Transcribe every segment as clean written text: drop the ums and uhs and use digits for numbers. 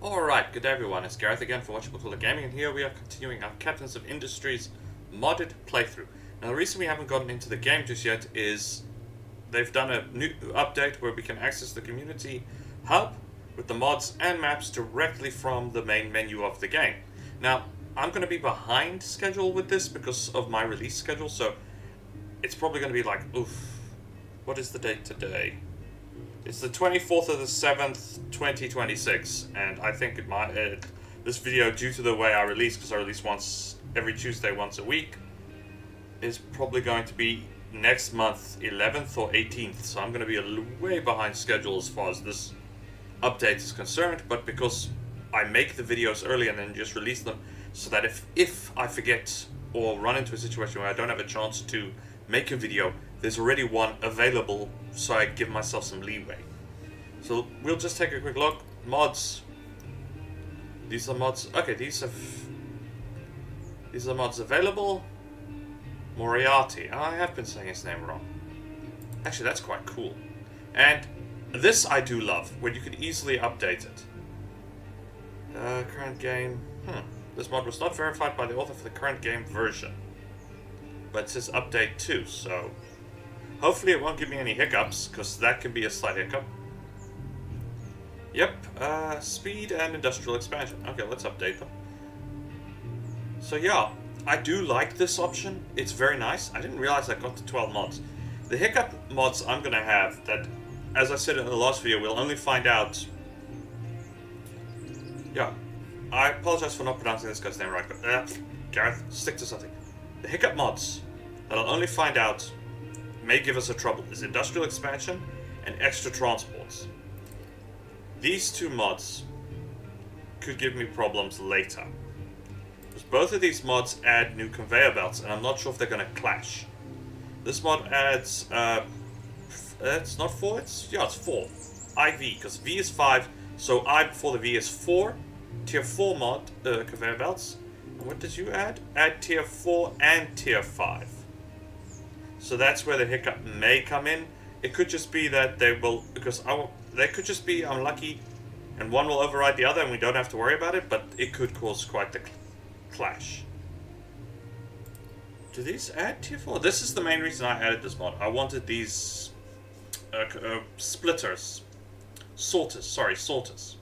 Alright, good day everyone, it's Gareth again for Watchable Cooler Gaming, and here we are continuing our Captains of Industries modded playthrough. Now the reason we haven't gotten into the game just yet is they've done a new update where we can access the community hub with the mods and maps directly from the main menu of the game. Now, I'm going to be behind schedule with this because of my release schedule, so it's probably going to be like, oof, what is the date today? It's the 24th of the 7th, 2026, and I think this video, due to the way I release, because I release once every Tuesday, once a week, is probably going to be next month, 11th or 18th, so I'm going to be way behind schedule as far as this update is concerned, but because I make the videos early and then just release them, so that if I forget or run into a situation where I don't have a chance to make a video, there's already one available, so I give myself some leeway. So we'll just take a quick look. Mods. These are mods. Okay, these are mods available. Moriarty. I have been saying his name wrong. Actually, that's quite cool. And this I do love, when you can easily update it. Current game. This mod was not verified by the author for the current game version, but it says update 2, so hopefully it won't give me any hiccups, because that can be a slight hiccup. Yep, speed and industrial expansion. Okay, let's update them. So yeah, I do like this option. It's very nice. I didn't realize I got to 12 mods. The hiccup mods I'm going to have that, as I said in the last video, we'll only find out... Yeah, I apologize for not pronouncing this guy's name right, but Gareth, stick to something. The hiccup mods that I'll only find out may give us a trouble is industrial expansion and extra transports. These two mods could give me problems later, because both of these mods add new conveyor belts, and I'm not sure if they're going to clash. This mod adds, it's not 4, it's 4. IV, because V is 5, so I before the V is 4. Tier 4 mod, conveyor belts. And what did you add? Add tier 4 and tier 5. So that's where the hiccup may come in. It could just be that they will, because they could just be unlucky and one will override the other and we don't have to worry about it, but it could cause quite the clash. Do these add tier 4? This is the main reason I added this mod. I wanted these splitters. Sorters.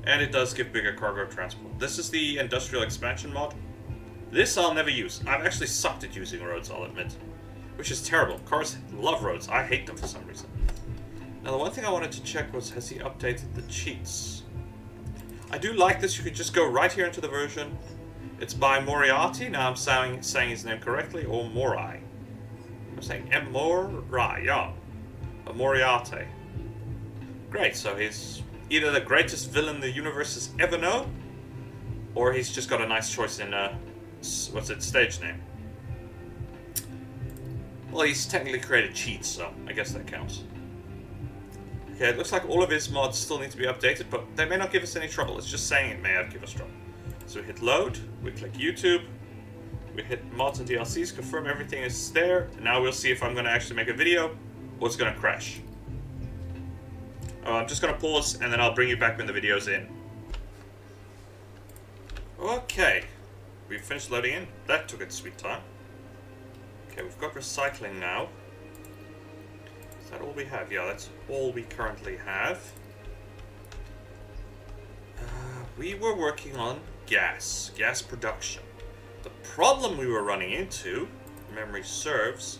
And it does give bigger cargo transport. This is the industrial expansion mod. This I'll never use. I've actually sucked at using roads, I'll admit. Which is terrible. Cars love roads. I hate them for some reason. Now the one thing I wanted to check was, has he updated the cheats? I do like this. You could just go right here into the version. It's by Moriarty. Now I'm saying his name correctly. Or Morai. I'm saying Morai, yeah. Moriarty. Great, so he's either the greatest villain the universe has ever known, or he's just got a nice choice in, stage name. Well, he's technically created cheats, so I guess that counts. Okay, it looks like all of his mods still need to be updated, but they may not give us any trouble. It's just saying it may give us trouble. So we hit load, we click YouTube, we hit mods and DLCs, confirm everything is there, and now we'll see if I'm going to actually make a video, or it's going to crash. I'm just going to pause, and then I'll bring you back when the video's in. Okay, we've finished loading in. That took its sweet time. Okay, we've got recycling now. Is that all we have? Yeah, that's all we currently have. We were working on gas production. The problem we were running into, memory serves,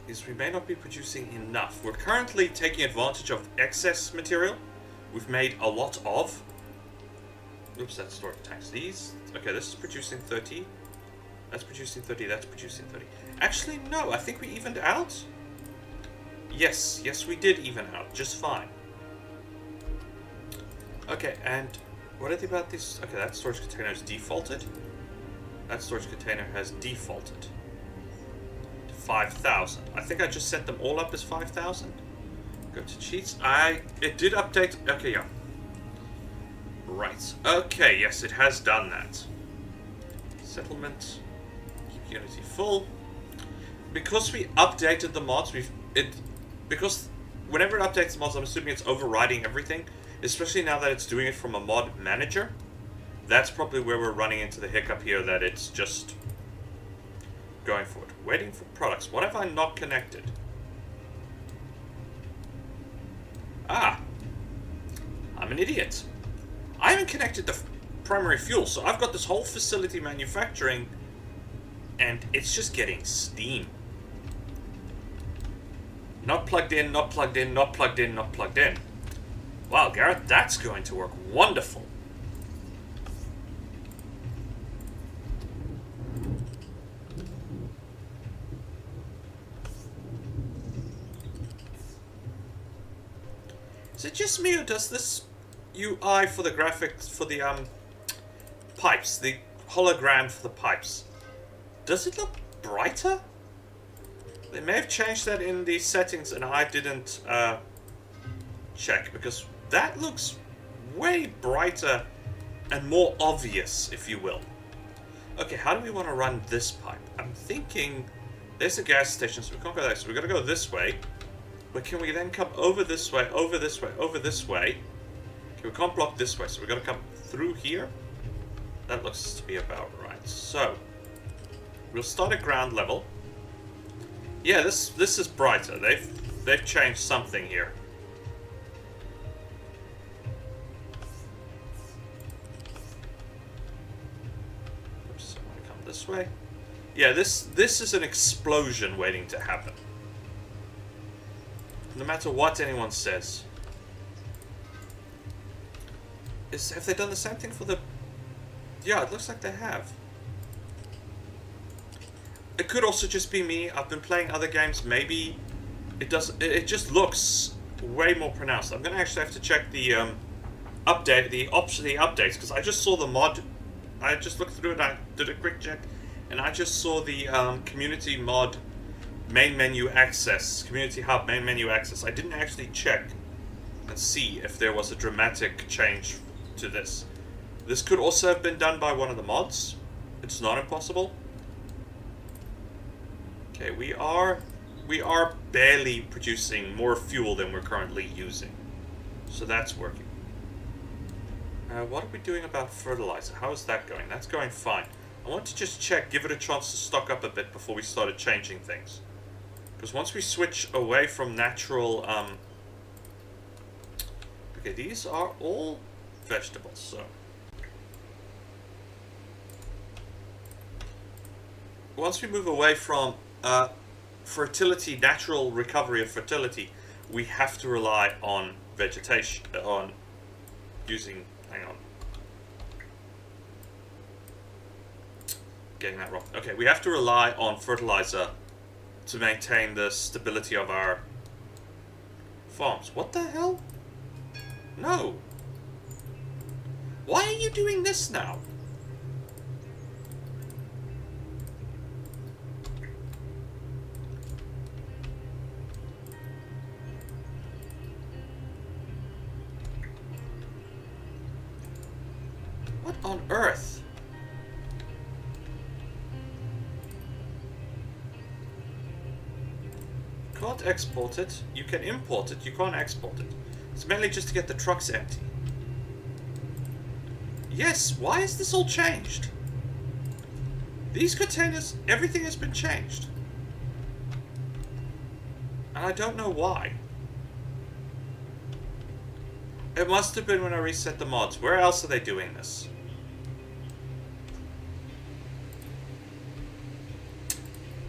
is we may not be producing enough. We're currently taking advantage of excess material we've made a lot of. Oops, that's storage tanks. These, okay, this is producing 30. That's producing 30, that's producing 30. Actually, no, I think we evened out. Yes, we did even out, just fine. Okay, and what are they about this? Okay, that storage container is defaulted. That storage container has defaulted. 5,000. I think I just set them all up as 5,000. Go to cheats. It did update. Okay, yeah. Right. Okay, yes, it has done that. Settlement. Keep Unity full. Because we updated the mods, because whenever it updates the mods, I'm assuming it's overriding everything. especially now that it's doing it from a mod manager. That's probably where we're running into the hiccup here, that it's just going for it. Waiting for products. What have I not connected? Ah, I'm an idiot. I haven't connected the primary fuel, so I've got this whole facility manufacturing, and it's just getting steam. Not plugged in, not plugged in, not plugged in, not plugged in. Wow, Garrett, that's going to work wonderful. Is it just me, or does this UI for the graphics, for the pipes, the hologram for the pipes, does it look brighter? They may have changed that in the settings and I didn't check, because that looks way brighter and more obvious, if you will. Okay, how do we want to run this pipe? I'm thinking there's a gas station, so we can't go there, so we're going to go this way. But can we then come over this way, over this way, over this way? Okay, we can't block this way, so we're going to come through here. That looks to be about right. So, we'll start at ground level. Yeah, this is brighter. They've changed something here. Oops, I want to come this way. Yeah, this is an explosion waiting to happen. No matter what anyone says. Have they done the same thing for the... Yeah, it looks like they have. It could also just be me. I've been playing other games. Maybe it does. It just looks way more pronounced. I'm gonna actually have to check the update, the updates, because I just saw the mod. I just looked through it. I did a quick check, and I just saw the community mod main menu access, community hub main menu access. I didn't actually check and see if there was a dramatic change to this. This could also have been done by one of the mods. It's not impossible. Okay, we are barely producing more fuel than we're currently using. So that's working. What are we doing about fertilizer? How is that going? That's going fine. I want to just check, give it a chance to stock up a bit before we started changing things. Because once we switch away from natural... Okay, these are all vegetables, so... Once we move away from fertility, natural recovery of fertility, we have to rely on vegetation, on using... Hang on. Getting that wrong. Okay, we have to rely on fertilizer to maintain the stability of our farms. What the hell? No. Why are you doing this now? What on earth? Can't export it. You can import it. You can't export it. It's mainly just to get the trucks empty. Yes, why is this all changed? These containers, everything has been changed. And I don't know why. It must have been when I reset the mods. Where else are they doing this?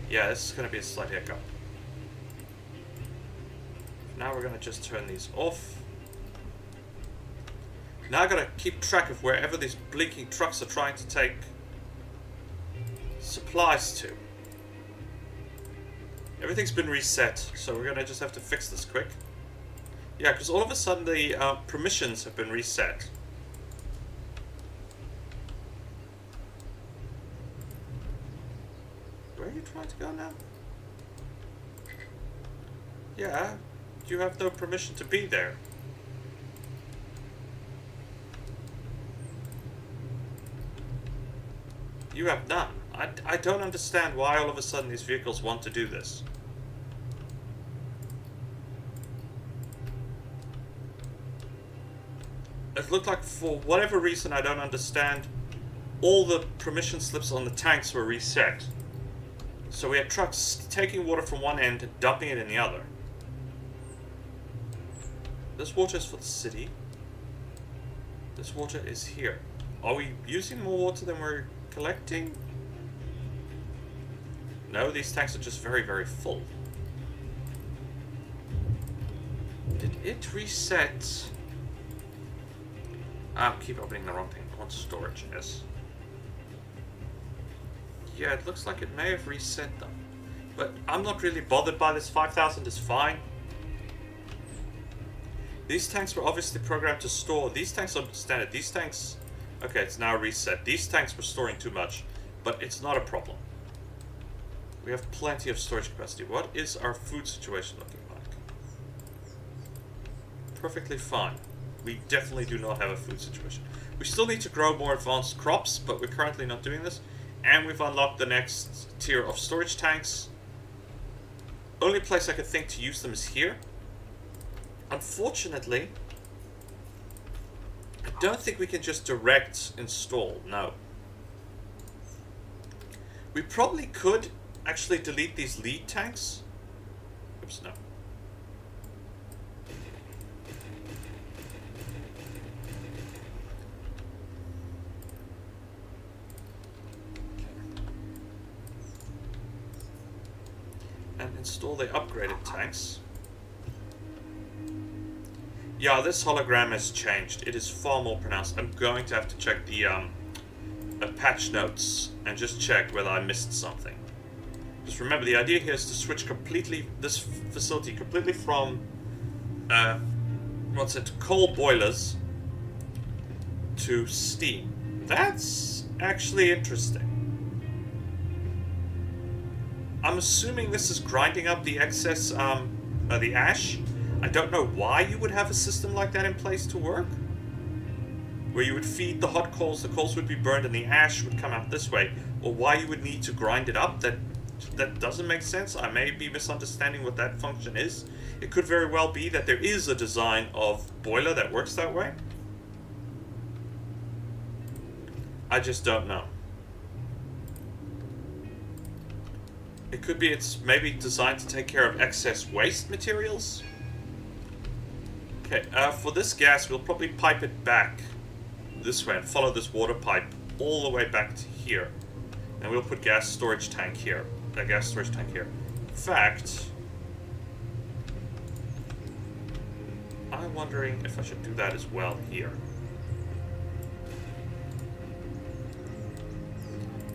Yeah, this is going to be a slight hiccup. Now we're going to just turn these off. Now I've got to keep track of wherever these blinking trucks are trying to take supplies to. Everything's been reset, so we're going to just have to fix this quick. Yeah, because all of a sudden the permissions have been reset. Where are you trying to go now? Yeah, you have no permission to be there. You have none. I don't understand why all of a sudden these vehicles want to do this. it looked like, for whatever reason I don't understand, all the permission slips on the tanks were reset. So we had trucks taking water from one end and dumping it in the other. This water is for the city. This water is here. Are we using more water than we're collecting? No, these tanks are just very, very full. Did it reset? Keep opening the wrong thing. I want storage, yes. Yeah, it looks like it may have reset them. But I'm not really bothered by this. 5,000 is fine. These tanks were obviously programmed to store. These tanks are standard. These tanks... Okay, it's now reset. These tanks were storing too much, but it's not a problem. We have plenty of storage capacity. What is our food situation looking like? Perfectly fine. We definitely do not have a food situation. We still need to grow more advanced crops, but we're currently not doing this. And we've unlocked the next tier of storage tanks. Only place I could think to use them is here. Unfortunately, I don't think we can just direct install. No. We probably could actually delete these lead tanks. Oops, no. And install the upgraded tanks. Yeah, this hologram has changed. It is far more pronounced. I'm going to have to check the patch notes and just check whether I missed something. Just remember, the idea here is to switch this facility completely from coal boilers to steam. That's actually interesting. I'm assuming this is grinding up the excess, the ash. I don't know why you would have a system like that in place to work. Where you would feed the hot coals, the coals would be burned, and the ash would come out this way. Or why you would need to grind it up. That doesn't make sense. I may be misunderstanding what that function is. It could very well be that there is a design of boiler that works that way. I just don't know. It could be it's maybe designed to take care of excess waste materials. Okay, for this gas, we'll probably pipe it back this way and follow this water pipe all the way back to here. And we'll put gas storage tank here. Gas storage tank here. In fact, I'm wondering if I should do that as well here.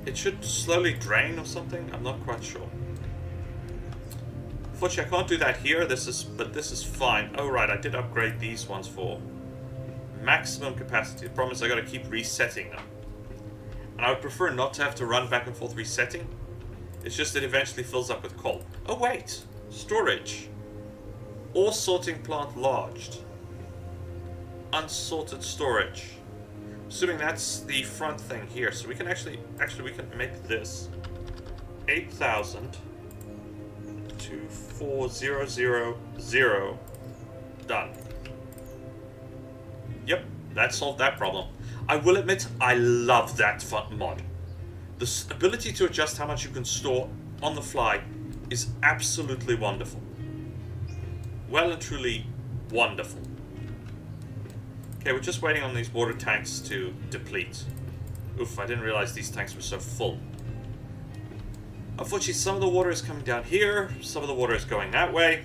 It should slowly drain or something. I'm not quite sure. Unfortunately, I can't do that here. But this is fine. Oh right, I did upgrade these ones for maximum capacity. The problem is I got to keep resetting them, and I would prefer not to have to run back and forth resetting. It's just it eventually fills up with coal. Oh wait, storage. Ore sorting plant lodged. Unsorted storage. Assuming that's the front thing here, so we can actually we can make this 8,000 to 4000 done. Yep, that solved that problem. I will admit, I love that mod. The ability to adjust how much you can store on the fly is absolutely wonderful. Well and truly wonderful. Okay, we're just waiting on these water tanks to deplete. Oof, I didn't realize these tanks were so full. Unfortunately, some of the water is coming down here, some of the water is going that way.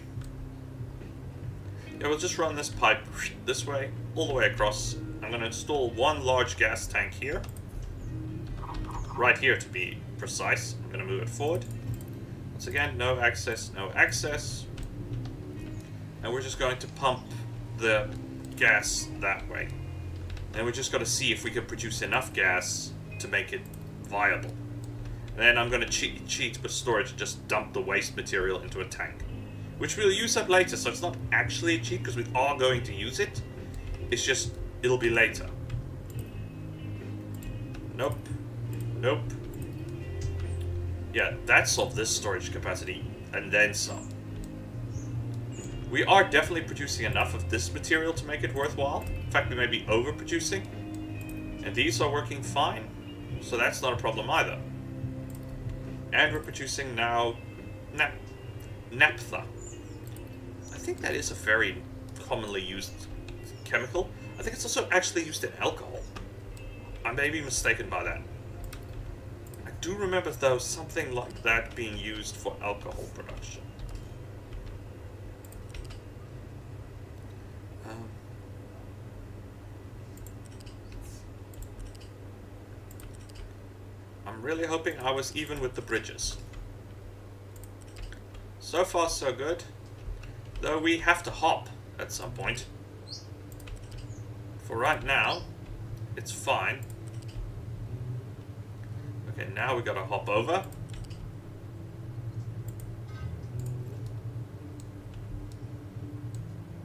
Yeah, we'll just run this pipe this way, all the way across. I'm going to install one large gas tank here. Right here, to be precise. I'm going to move it forward. Once again, no access, no access. And we're just going to pump the gas that way. And we're just going to see if we can produce enough gas to make it viable. And then I'm going to cheat with storage and just dump the waste material into a tank, which we'll use up later. So it's not actually a cheat because we are going to use it. It's just it'll be later. Nope. Nope. Yeah, that solved this storage capacity and then some. We are definitely producing enough of this material to make it worthwhile. In fact, we may be overproducing. And these are working fine, so that's not a problem either. And we're producing now naphtha. I think that is a very commonly used chemical. I think it's also actually used in alcohol. I may be mistaken by that. I do remember, though, something like that being used for alcohol production. I'm really hoping I was even with the bridges. So far, so good. Though we have to hop at some point. For right now, it's fine. Okay, now we gotta hop over.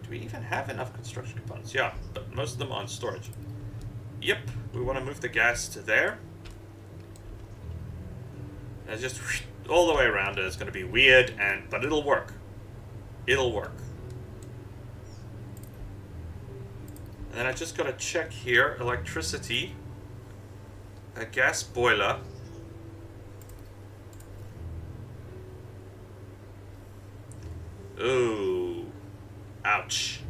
Do we even have enough construction components? Yeah, but most of them are in storage. Yep, we want to move the gas to there. And just all the way around, and it's going to be weird, but it'll work. It'll work. And then I just got to check here, electricity, a gas boiler. Ooh, ouch.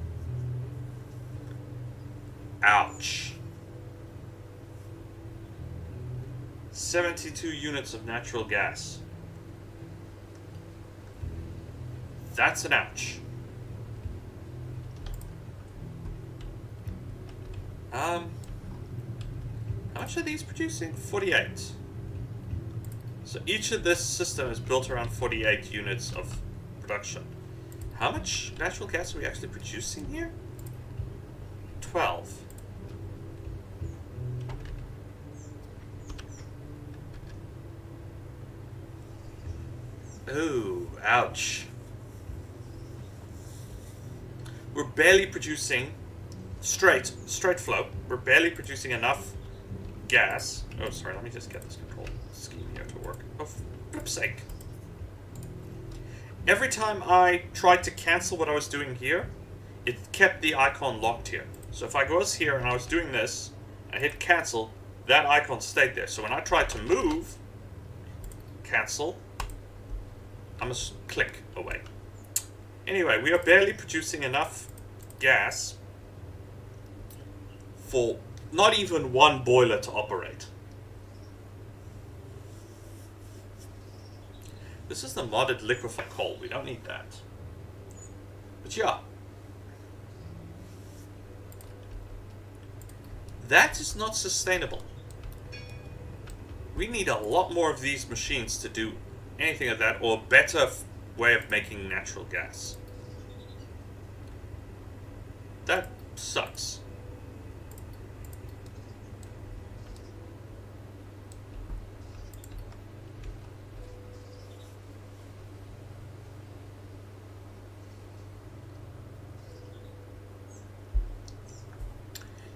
Ouch. 72 units of natural gas. That's an ouch. How much are these producing? 48. So each of this system is built around 48 units of production. How much natural gas are we actually producing here? 12. Ooh, ouch. We're barely producing straight flow. We're barely producing enough gas. Oh, sorry, let me just get this control scheme here to work. Oh, for flip's sake. Every time I tried to cancel what I was doing here, it kept the icon locked here. So if I was here and I was doing this, I hit cancel, that icon stayed there. So when I tried to move, cancel, I must click away. Anyway, we are barely producing enough gas for not even one boiler to operate. This is the modded liquefied coal. We don't need that. But yeah. That is not sustainable. We need a lot more of these machines to do anything of that, or a better way of making natural gas. That sucks.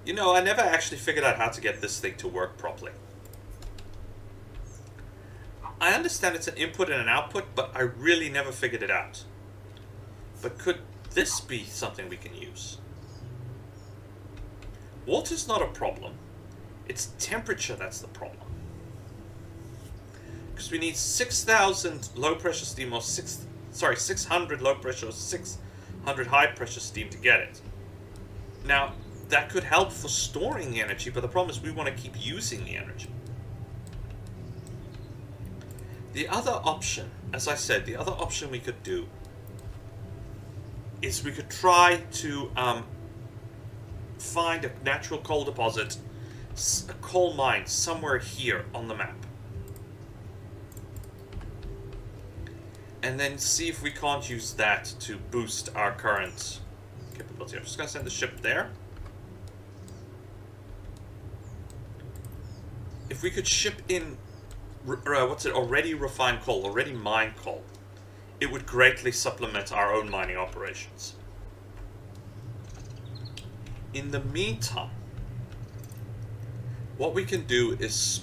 You know, I never actually figured out how to get this thing to work properly. I understand it's an input and an output, but I really never figured it out. But could this be something we can use? Water's not a problem. It's temperature that's the problem. Because we need 6,000 low pressure steam or 600 low pressure or 600 high pressure steam to get it. Now, that could help for storing the energy, but the problem is we want to keep using the energy. The other option, as I said, the other option we could do is we could try to find a natural coal deposit, a coal mine somewhere here on the map. And then see if we can't use that to boost our current capability. I'm just going to send the ship there. If we could ship in already refined coal, already mined coal, it would greatly supplement our own mining operations. In the meantime, what we can do is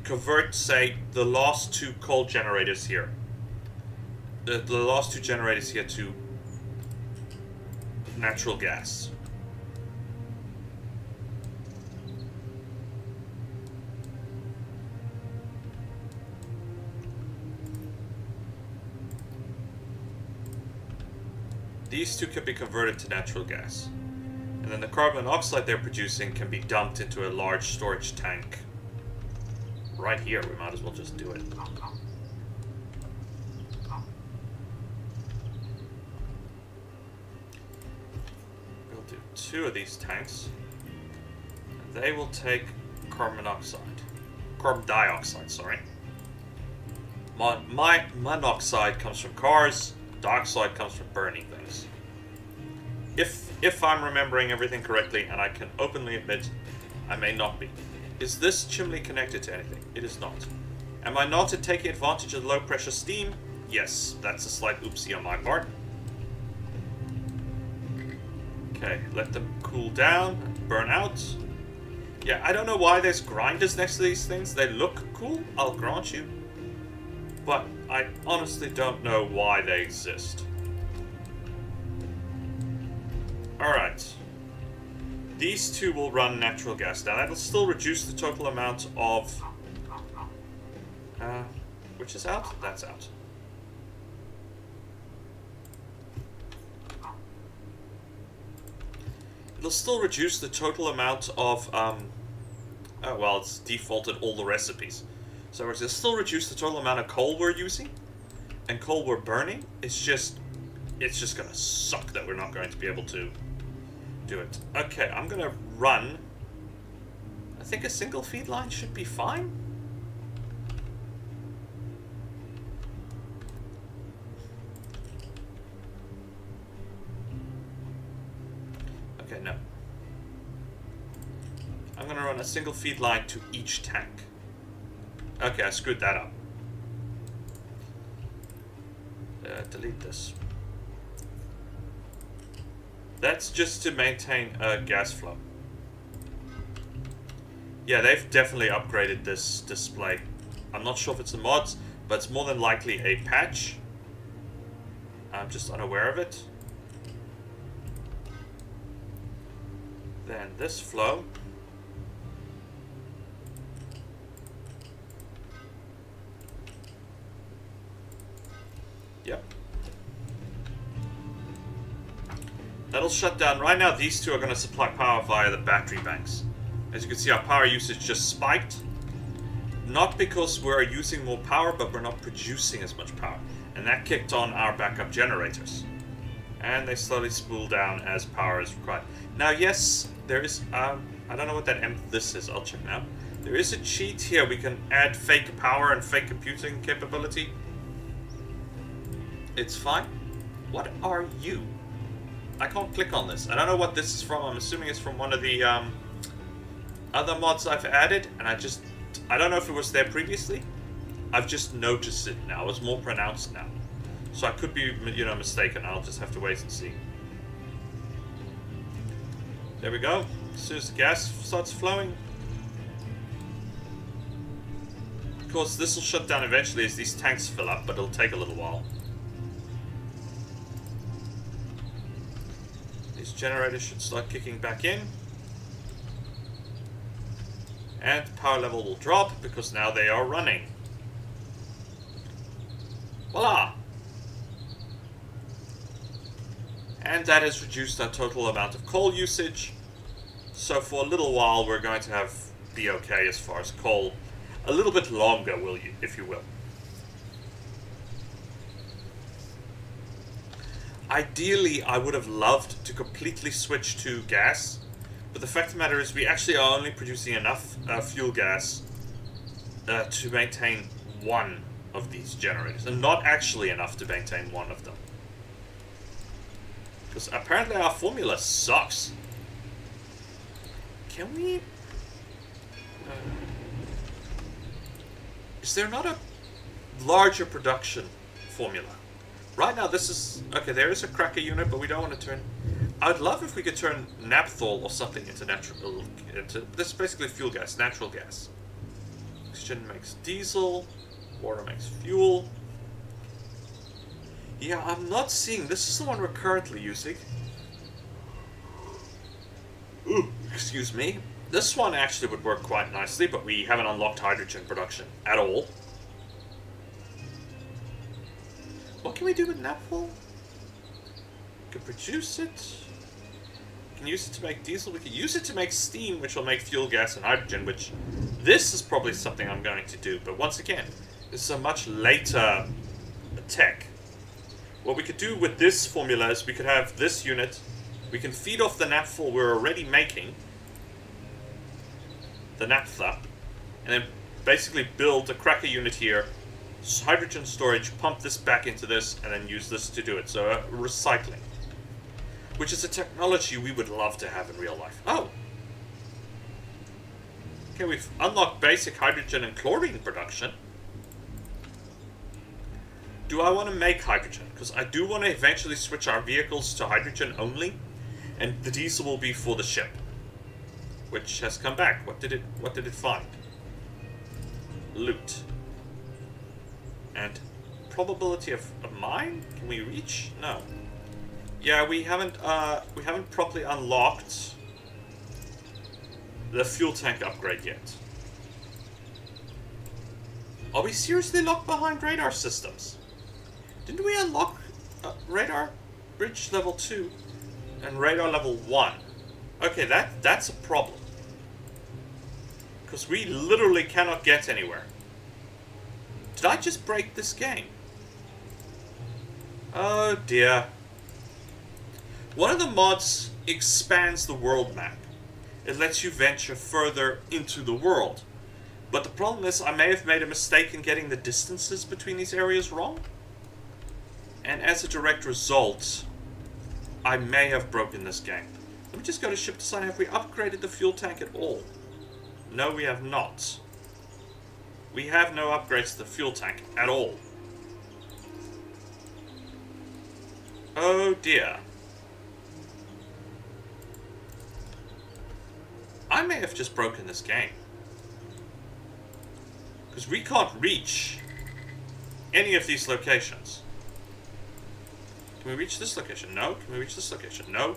convert, say, the last two coal generators here. The last two generators here to natural gas. These two can be converted to natural gas. And then the carbon monoxide they're producing can be dumped into a large storage tank. Right here, we might as well just do it. We'll do 2 of these tanks. And they will take carbon monoxide. Carbon dioxide, sorry. Monoxide comes from cars, dioxide comes from burning things. If I'm remembering everything correctly, and I can openly admit I may not be. Is this chimney connected to anything? It is not. Am I not taking advantage of low pressure steam? Yes, that's a slight oopsie on my part. Okay, let them cool down, burn out. Yeah, I don't know why there's grinders next to these things. They look cool, I'll grant you. But I honestly don't know why they exist. Alright. These two will run natural gas. Now that'll still reduce the total amount of... which is out? That's out. It'll still reduce the total amount of... oh, well, it's defaulted all the recipes. So it'll still reduce the total amount of coal we're using. And coal we're burning. It's just gonna suck that we're not going to be able to do it. Okay, I'm gonna run. I think a single feed line should be fine. Okay, no. I'm gonna run a single feed line to each tank. Okay, I screwed that up. Delete this. That's just to maintain gas flow. Yeah, they've definitely upgraded this display. I'm not sure if it's a mod, but it's more than likely a patch. I'm just unaware of it. Then this flow. Yep. That'll shut down. Right now, these two are going to supply power via the battery banks. As you can see, our power usage just spiked. Not because we're using more power, but we're not producing as much power. And that kicked on our backup generators. And they slowly spool down as power is required. Now, yes, there is... I don't know what that this is. I'll check now. There is a cheat here. We can add fake power and fake computing capability. It's fine. What are you? I can't click on this. I don't know what this is from. I'm assuming it's from one of the other mods I've added, and I don't know if it was there previously. I've just noticed it now. It's more pronounced now. So I could be, mistaken. I'll just have to wait and see. There we go. As soon as the gas starts flowing. Of course, this will shut down eventually as these tanks fill up, but it'll take a little while. These generators should start kicking back in. And power level will drop because now they are running. Voila! And that has reduced our total amount of coal usage. So for a little while we're going to be okay as far as coal. A little bit longer, if you will. Ideally, I would have loved to completely switch to gas. But the fact of the matter is we actually are only producing enough fuel gas to maintain one of these generators. And not actually enough to maintain one of them. Because apparently our formula sucks. Can we... is there not a larger production formula? Right now this is... okay, there is a cracker unit, but we don't want to turn... I'd love if we could turn naphthol or something into natural... this is basically fuel gas, natural gas. Oxygen makes diesel. Water makes fuel. Yeah, I'm not seeing... this is the one we're currently using. Ooh, excuse me. This one actually would work quite nicely, but we haven't unlocked hydrogen production at all. What can we do with naphtha? We can produce it. We can use it to make diesel. We can use it to make steam, which will make fuel gas and hydrogen, which this is probably something I'm going to do. But once again, this is a much later tech. What we could do with this formula is we could have this unit. We can feed off the naphtha we're already making. The naphtha. And then basically build a cracker unit here. Hydrogen storage, pump this back into this, and then use this to do it. So recycling. Which is a technology we would love to have in real life. Oh! Okay, we've unlocked basic hydrogen and chlorine production. Do I want to make hydrogen? Because I do want to eventually switch our vehicles to hydrogen only. And the diesel will be for the ship. Which has come back. What did it find? Loot. And probability of a mine? Can we reach? No. Yeah, we haven't properly unlocked the fuel tank upgrade yet. Are we seriously locked behind radar systems? Didn't we unlock radar bridge level 2 and radar level 1? Okay, that's a problem. Because we literally cannot get anywhere. Did I just break this game? Oh dear. One of the mods expands the world map. It lets you venture further into the world. But the problem is I may have made a mistake in getting the distances between these areas wrong. And as a direct result, I may have broken this game. Let me just go to ship design. Have we upgraded the fuel tank at all? No, we have not. We have no upgrades to the fuel tank at all. Oh dear. I may have just broken this game. Because we can't reach any of these locations. Can we reach this location? No. Can we reach this location? No.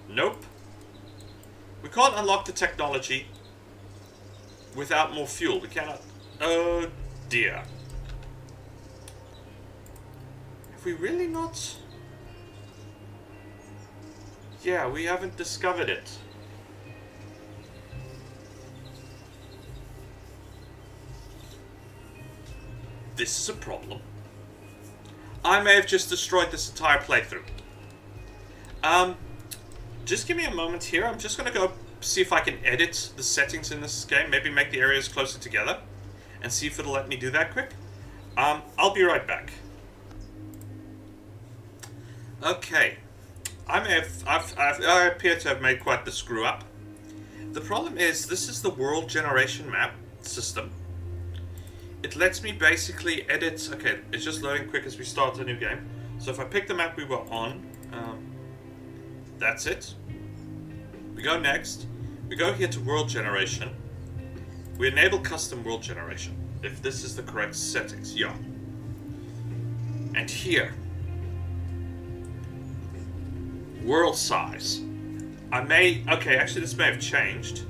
Nope. We can't unlock the technology without more fuel. We cannot. Oh dear. Have we really not? Yeah, we haven't discovered it. This is a problem. I may have just destroyed this entire playthrough. Just give me a moment here. I'm just going to go see if I can edit the settings in this game. Maybe make the areas closer together. And see if it'll let me do that quick. I'll be right back. Okay. I appear to have made quite the screw up. The problem is, this is the world generation map system. It lets me basically edit. Okay, it's just loading quick as we start a new game. So if I pick the map we were on, that's it. We go next. We go here to world generation. We enable custom world generation. If this is the correct settings, yeah. And here, world size. Okay, actually this may have changed.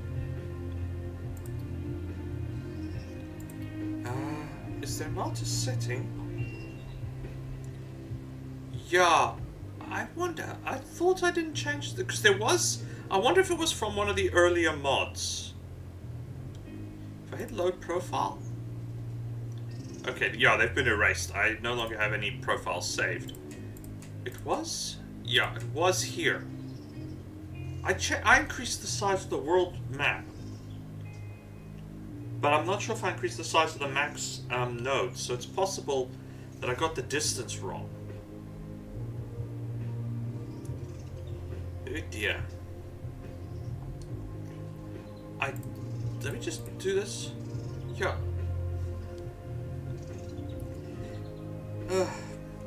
Is there not a setting? Yeah, I wonder. I thought I didn't change because there was. I wonder if it was from one of the earlier mods. If I hit load profile. Okay, yeah, they've been erased. I no longer have any profiles saved. It was? Yeah, it was here. I increased the size of the world map. But I'm not sure if I increased the size of the max node, so it's possible that I got the distance wrong. Oh dear. Let me just do this. Yeah.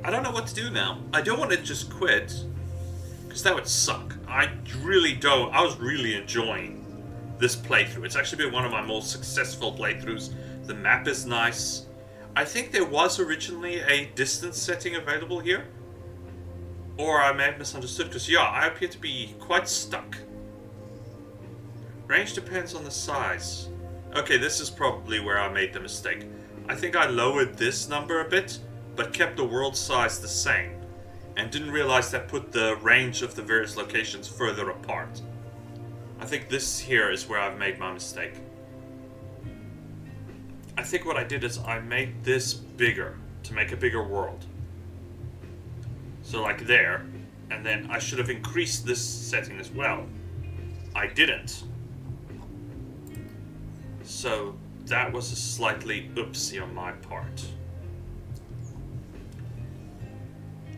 I don't know what to do now. I don't want to just quit, because that would suck. I really don't. I was really enjoying this playthrough. It's actually been one of my most successful playthroughs. The map is nice. I think there was originally a distance setting available here. Or I may have misunderstood, because yeah, I appear to be quite stuck. Range depends on the size. Okay, this is probably where I made the mistake. I think I lowered this number a bit, but kept the world size the same. And didn't realize that put the range of the various locations further apart. I think this here is where I've made my mistake. I think what I did is I made this bigger to make a bigger world. So like there, and then I should have increased this setting as well. I didn't. So that was a slightly oopsie on my part.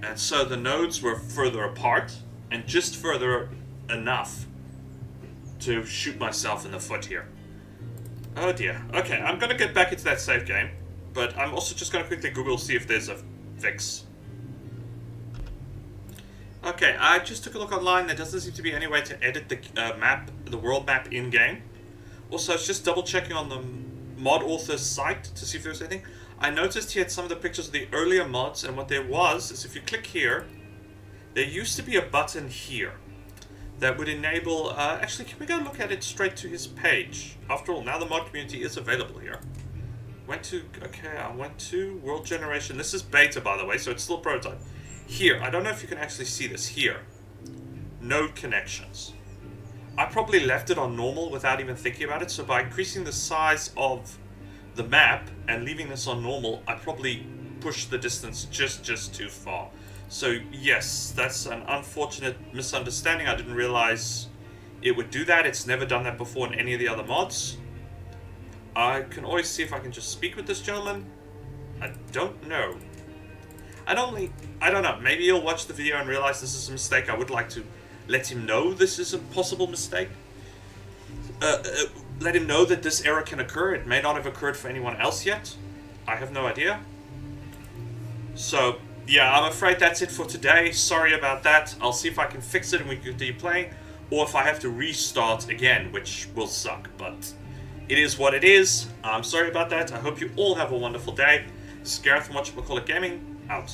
And so the nodes were further apart, and just further enough to shoot myself in the foot here. Oh dear. Okay, I'm gonna get back into that save game, but I'm also just gonna quickly Google see if there's a fix. Okay, I just took a look online. There doesn't seem to be any way to edit the the world map in-game. Also, I was just double checking on the mod author's site to see if there was anything. I noticed he had some of the pictures of the earlier mods, and what there was is if you click here, there used to be a button here that would enable, actually, can we go look at it straight to his page? After all, now the mod community is available here. I went to World Generation. This is beta, by the way, so it's still prototype. Here, I don't know if you can actually see this. Here, node connections. I probably left it on normal without even thinking about it, so by increasing the size of the map and leaving this on normal, I probably pushed the distance just too far. So yes, that's an unfortunate misunderstanding. I didn't realize it would do that. It's never done that before in any of the other mods. I can always see if I can just speak with this gentleman. I don't know. I don't know. Maybe he'll watch the video and realize this is a mistake. I would like to let him know this is a possible mistake. Let him know that this error can occur. It may not have occurred for anyone else yet. I have no idea. So, yeah, I'm afraid that's it for today. Sorry about that. I'll see if I can fix it and we can continue playing. Or if I have to restart again, which will suck. But it is what it is. I'm sorry about that. I hope you all have a wonderful day. This is Gareth from OPPS I Gaming, out.